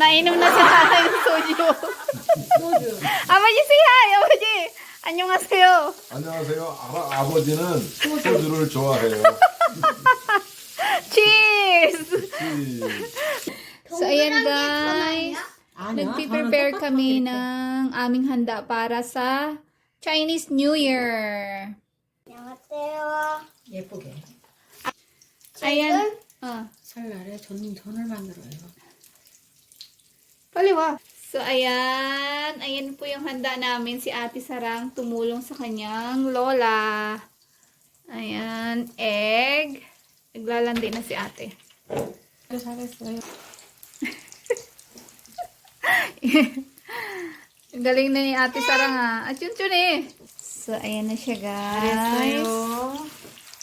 Nainom na si tatay ng soju. 아버지 say hi, 아버지. 안녕하세요. 안녕하세요. 아버지는 소주를 좋아해요. Cheers! Cheers. So, ayan guys. Nagpi-prepare kami ng aming handa para sa Chinese New Year. 안녕하세요. 예쁘게. Ayan. 설날에 전을 만들어요. Pali wa. So, ayan. Ayan po yung handa namin. Si Ate Sarang tumulong sa kanyang lola. Ayan. Egg. Naglalandi na si Ate. 잘했어요. Galing na ni Ate Sarang ha. At yun eh. So, ayan na siya guys.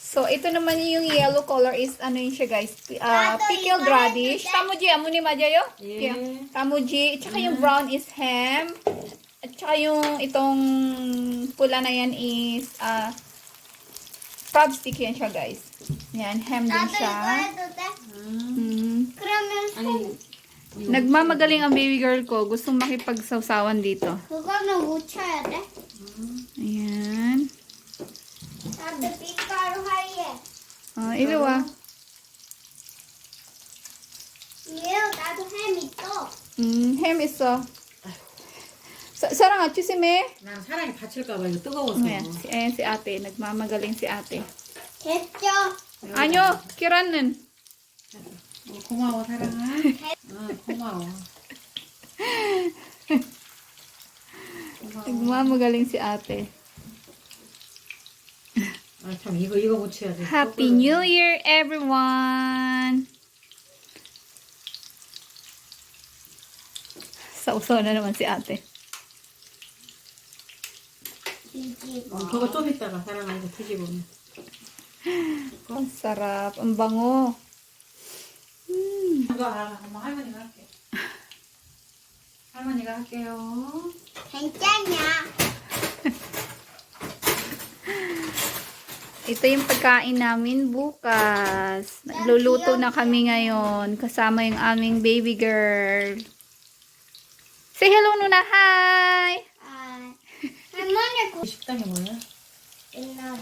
So, ito naman yung yellow color is, ano yun siya guys? Pickled radish. Tamuji, amo ni Majayo? Yeah. Tamuji. Tsaka yung brown is ham. At tsaka yung itong pula na yan is, crab stick yan siya guys. Yan, ham din 나도 siya. 이거 해도 돼? 그러면 Nagmamagaling ang baby girl ko. Gustong makipagsawsawan dito. 그거는 묻혀야 돼? Ayan. 나도 밀가루 하이에. Ilawa. 얘요, 나도 햄 있어. Ham 있어. Sarang, chusime. 난 사랑이 다칠까봐 이거 뜨거워서. Ayan si ate. Nagmamagaling si ate. 됐죠? Anyo, kiranin. 고마워 사랑아. 고마워. Nagmamagaling si ate. 참 이거 묻혀야 돼. Happy New Year, everyone! Sausaw na naman si ate. 뒤집어. 그거 좀 있다가 사랑아 이거 뒤집으면. Ang sarap. Ang bango. 이거 엄마 할머니가 할게. 할머니가 할게요. 괜찮냐? Ito yung pagkain namin bukas. Nagluluto na kami ngayon. Kasama yung aming baby girl. Say hello Nuna. Hi! 할머니 식당이 뭐야? 옛날에.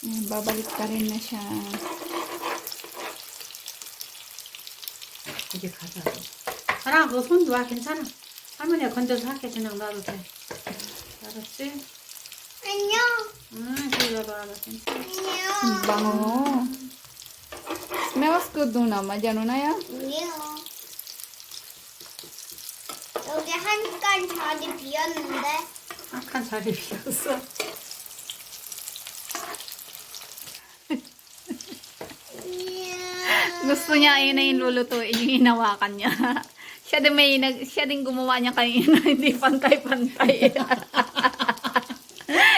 Babalik ka rin na siya. 이제 가자. 사랑아 그거 손 놔 괜찮아. 할머니가 건져서 할게 그냥 놔도 돼. 알았지? 안녕. 그래 봐. 괜찮아. Ang 안녕. bango. Smells good Nuna. Madyan na yan. 안녕. 여기 한 칸 자리 비었는데. 한 자리 비었어. Gusto niya ayun na yung lulutuin yung hinawakan niya. Siya din gumawa niya kanina, hindi pantay-pantay.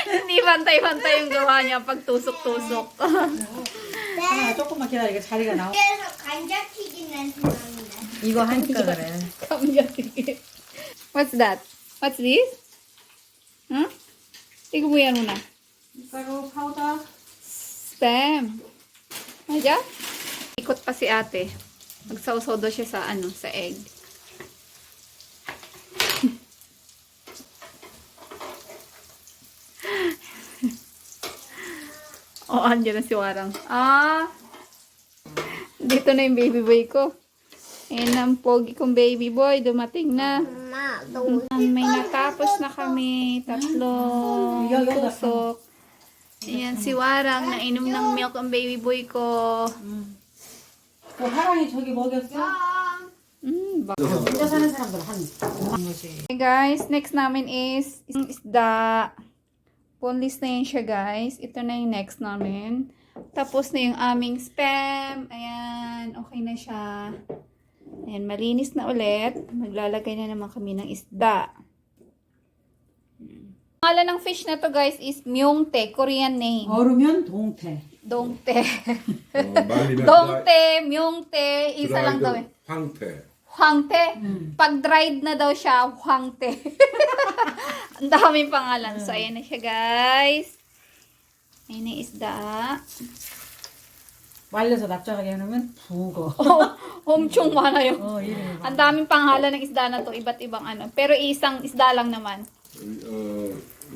Hindi pantay-pantay yung gawa niya pag tusok-tusok. 아, 조금만 기다려. 이게 자리가 나와. 그래서 감자튀김 냄새 나는데. 이거 하니까 그래. Kamyati. What's that? What's this? Huh? Tignan mo yan muna. 밀가루 파우더. Stem. Aja? Ikot pa si ate. Magsawsaw daw siya sa sa egg. Oh, andyan na si Warang. Dito na yung baby boy ko. Ayan ang pogi kong baby boy. Dumating na. 엄마, 너 May natapos na kami. Tatlong tusok. Ayan, si Warang. Nainom ng milk ang baby boy ko. 그 하랑이 저기 먹였어? 혼자 사는 사람들 한 거지. Okay guys, next namin is isda. Boneless na yun siya guys. Ito na yung next namin. Tapos na yung aming spam. Ayan, okay na siya. Ayan, malinis na ulit. Maglalagay na naman kami ng isda. Pangalan ng fish na to guys is myungtae, Korean name. 얼으면 동태. Dongtae. 말리면 Dongtae, myungtae, isa lang daw eh. 황태. Hwangte. Pag dried na daw siya, hwangte. Ang daming pangalan. So, ayan na siya, guys. Ayan na yung isda. 말려서 납작하게 해놓으면 북어. Homchong 많아요. 이름이 Ang daming pangalan ng isda na to, iba't ibang ano. Pero isang isda lang naman.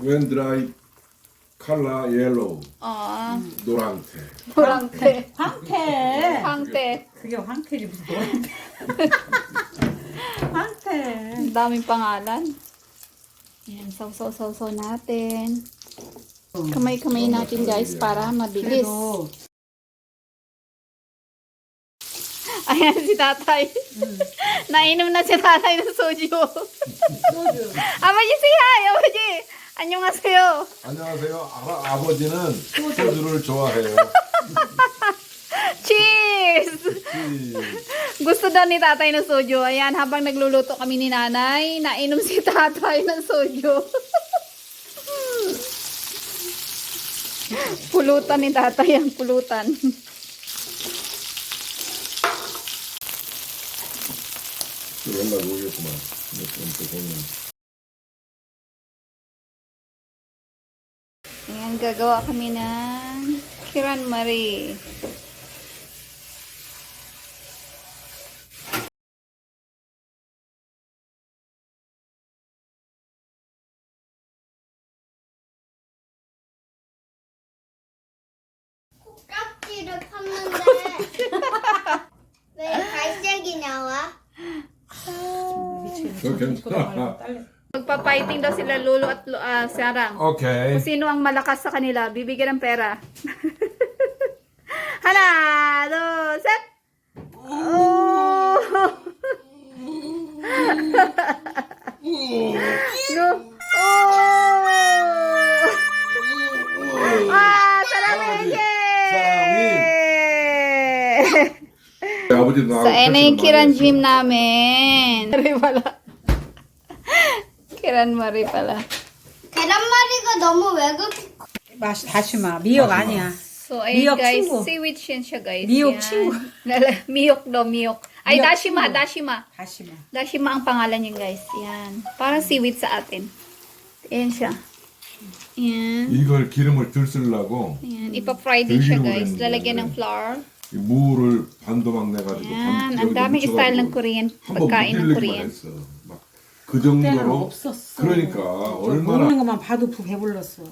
when dry color yellow 노랑태. Kurangte. 황태. Pangte. 그게 황태지 무슨 노란태. 황태. Ang daming pangalan. Yan, sausaw natin. Kamay-kamay natin guys para mabilis. 그래도 Ayan si tatay. Nainom na si tatay ng soju. 아버지 say hi, 아버지. 안녕하세요. 안녕하세요. 아버지는 소주를 좋아해요. Cheers! 이- Gusto daw ni tatay ng soju. Ayan, habang nagluluto kami ni nanay, nainom si tatay ng soju. Pulutan ni tatay ang pulutan. 또 연락 오겠구만. 또 보면. Ayan, gagawa kami ng Kiran Marie. 껍질을 팠는데 왜 갈색이 나와? 저 괜찮아. Magpa-fighting daw sila Lolo at Sarang. 오케이. Kung sino ang malakas sa kanila, bibigyan ng pera. Hana, dos, set! Oh! No. Oh! 사랑해! 아버지 나하고 So, ayan na yung 같이 Kiran 많이 Gym namin. Marie pala. Kiran Marie pala. 계란말이가 너무 외국 맛이 다시마. 미역 아니야. So, ayun Miyok guys. 친구. Seaweed yan siya guys. Miyok Yan. 친구. Miyok daw, miyok. Ay, Miyok dashima, 친구. dashima. 다시마. Dashima ang pangalan niya guys. Yan. Parang seaweed sa atin. Ayan siya. Yan. 이걸 기름을 들쓰려고 Ayan. Ipa-fry din siya guys. Terginuran Lalagyan nila. ng flour. 이 무를 반도막 내가지고 Yan. Ang daming style ng Korean. Pagkain ng Korean. 그 그때는 정도로 없었어. 그러니까 저 얼마나 먹는 것만 봐도 푹 배불렀어.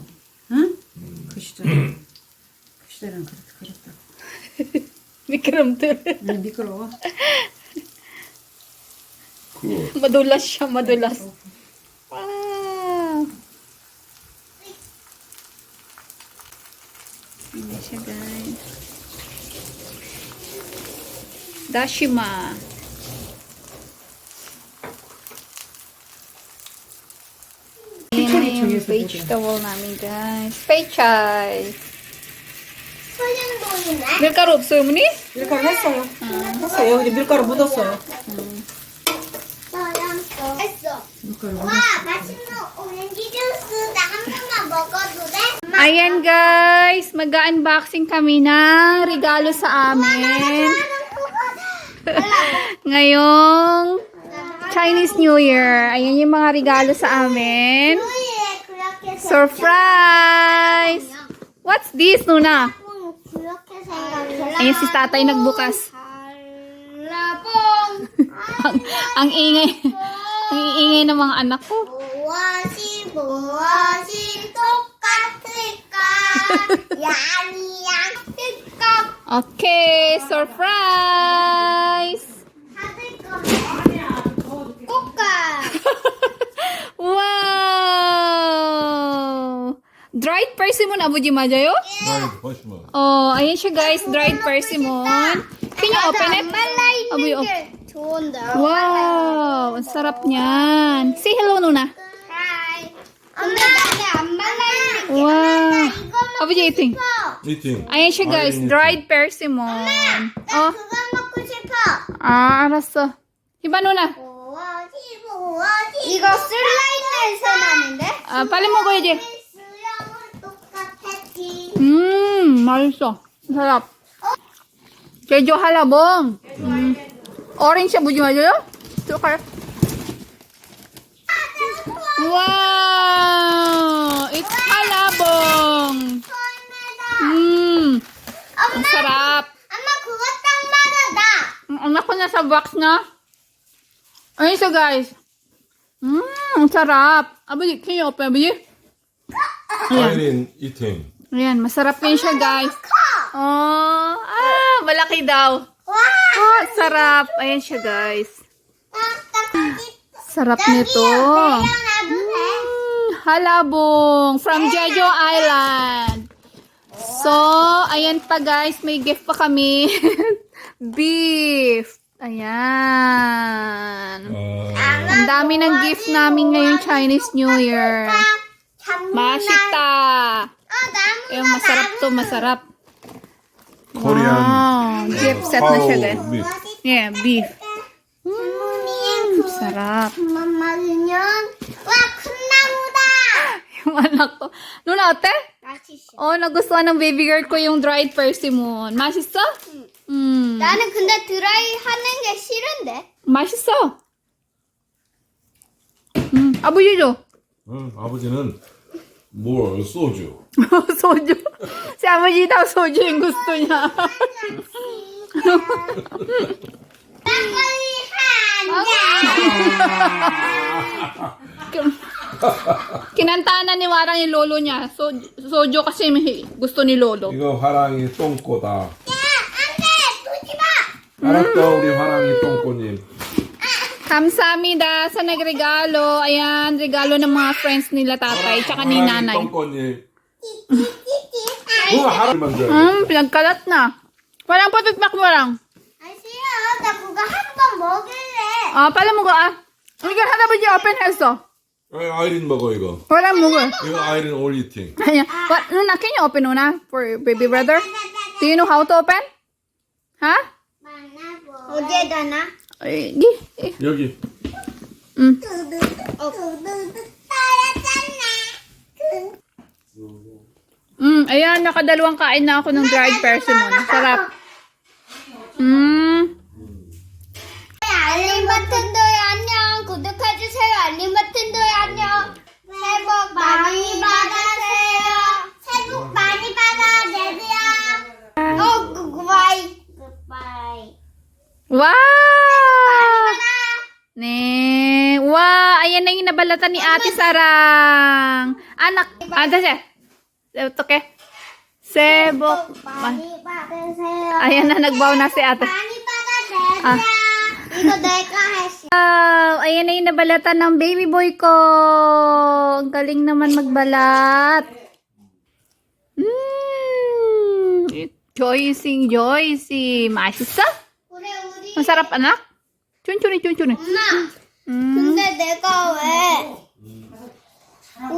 응? 그 시절에. 그 시절에는 그랬다고. Mikram들. 응, 미끄러워. 그 Madulas siya, madulas. Wow. Ayan siya guys. Dashima. Ayan na yung vegetable namin guys. Pechay. 소년동이네. 밀가루 없어요, 어머니? 밀가루 했어요. 했어요. 여기 밀가루 묻었어요. 소년동 했어. 밀가루 와, 맛있는 오렌지 주스 나 한 번만 먹어도 돼? Ayan guys, mag-unboxing kami ng regalo sa amin. Ngayong Chinese New Year. Ayan yung mga regalo sa amin. 그렇게 Surprise! What's this, Nuna? 그렇게 생각해. Ayan si tatay nagbukas. 라봉. ang ingay. Ang ingay ng mga anak ko. 무엇이 똑같을까? 양이양일까? Okay, surprise! 받을 거네. 꽃가. Wow! Dried persimmon, 아버지 맞아요? 훨씬 Ayan siya guys, dried persimmon. Can you open it? Aboy, oh. 좋은데. Wow! Ang sarap niyan. Say hello, Nuna. 하이. 엄마 나는 안 말라있는 게. Wow! 나 이거 먹고 Abuji, eating. 싶어. 이팅 Ayan siya guys, dried persimmon. 나 그거 먹고 싶어. 알았어. Hiba, Nuna. 이거 슬라임 냄새 나는데? Pali mo ko, Eje. 수영은 똑같았지. 맛있어. Sarap. Medyo halabong. Orange siya, buji 맞아요? Sukar. Wow! It's halabong. Ang sarap. Anak ko na sa box na. Ayun siya, guys. Ang sarap. Abuji, can you open, Abuji? Irene eating. Ayan, masarap din siya, guys. Oh, malaki daw. Wow! Oh, sarap. Ayan siya, guys. Sarap nito. Halabong from Jeju Island. So, ayan pa, guys. May gift pa kami. Beef. Ayan. Ang dami ng gift namin ngayong Chinese New Year. Mashita. Yung masarap to, masarap. Korean. Wow. Gift set na siya, guys. beef. Yeah, beef. Sarap. 엄마는요? 와, 큰 나무다! Yung anak ko. Luna, ate? 맛있어. Oh, nagustuhan ng baby girl ko yung dried persimmon. 맛있어? 나는 근데 드라이 하는 게 싫은데. 맛있어. 아버지도. 응, 아버지는 뭘 소주. 소주. Si abuji daw soju yung gusto niya. 막걸리 한 Kinantaan na ni Warang yung lolo niya. Soju kasi gusto ni lolo. 이거 화랑이 똥꼬다. 잔! 안 돼! 쏘지 마! 알았다, 우리 화랑이 똥꼬님. Kamsamida sa nagregalo. Ayan, regalo ng mga friends nila tatay tsaka ni nanay. 똥꼬님. 띠띠띠띠. 그거 하루 만들어. Pinagkalat na. Walang patikmak warang. 아, 싫어. 나 그거 한 번 먹을래. Pala mo ko Igan 할아버지 open 했어. 아이린 먹어 이거. Walang mo ko. 이거 아이린 all eating. Ayan. Nuna, can you open Nuna for baby brother? Do you know how to open? Ha? 어디에다 놔? Di. 여기. Ayan, nakadalawang kain na ako ng dried persimmon. Sarap. 알림 버튼도요 안녕. 구독해주세요. 알림 버튼도요 안녕. 새해 복 많이 받으세요. 새해 복 많이 받아내세요. 굿바이. 굿바이. Wow! Ne, wow, ayan na yung nabalatan ni Ate Sarang. Anak, siya. Ito ke. Sebok. 많이 받으세요. Ayan na, nagbaw na si Ate. 많이 받아내세요. 이거 내가 했어. Wow, ayan na yung nabalatan ng baby boy ko. Ang galing naman magbalat. Joycing. 맛있어? 그래 우리 Masarap, anak? Chun-chuni. 엄마. 근데 내가 왜